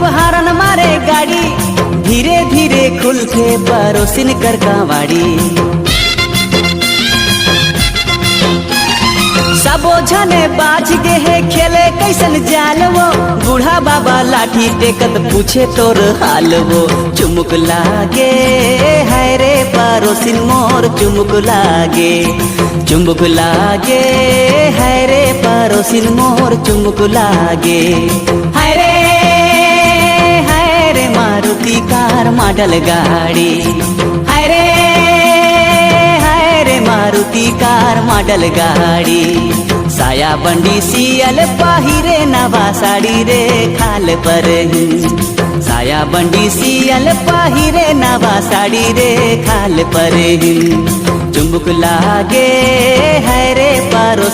हारन मारे गाड़ी, धीरे धीरे खुलके परोसिन कर कावाड़ी। सबो झने बाज गे है खेले कैसन जाल वो, बूढ़ा बाबा लाठी टेकत पूछे तोर हाल वो। चुमुक लागे है रे परोसिन मोर चुमुक लागे, चुमुक लागे है रे परोसिन मोर चुमुक लागे। है रे मारुति कार मॉडल गाड़ी, है रे मारुति कार मॉडल गाड़ी। साया बंडी सियल पहिरे नवा साड़ी रे खाल पर ही, साया बंडी सियल पहिरे नवा साड़ी रे खाल पर ही। चुमुक लागे है रे परोसिन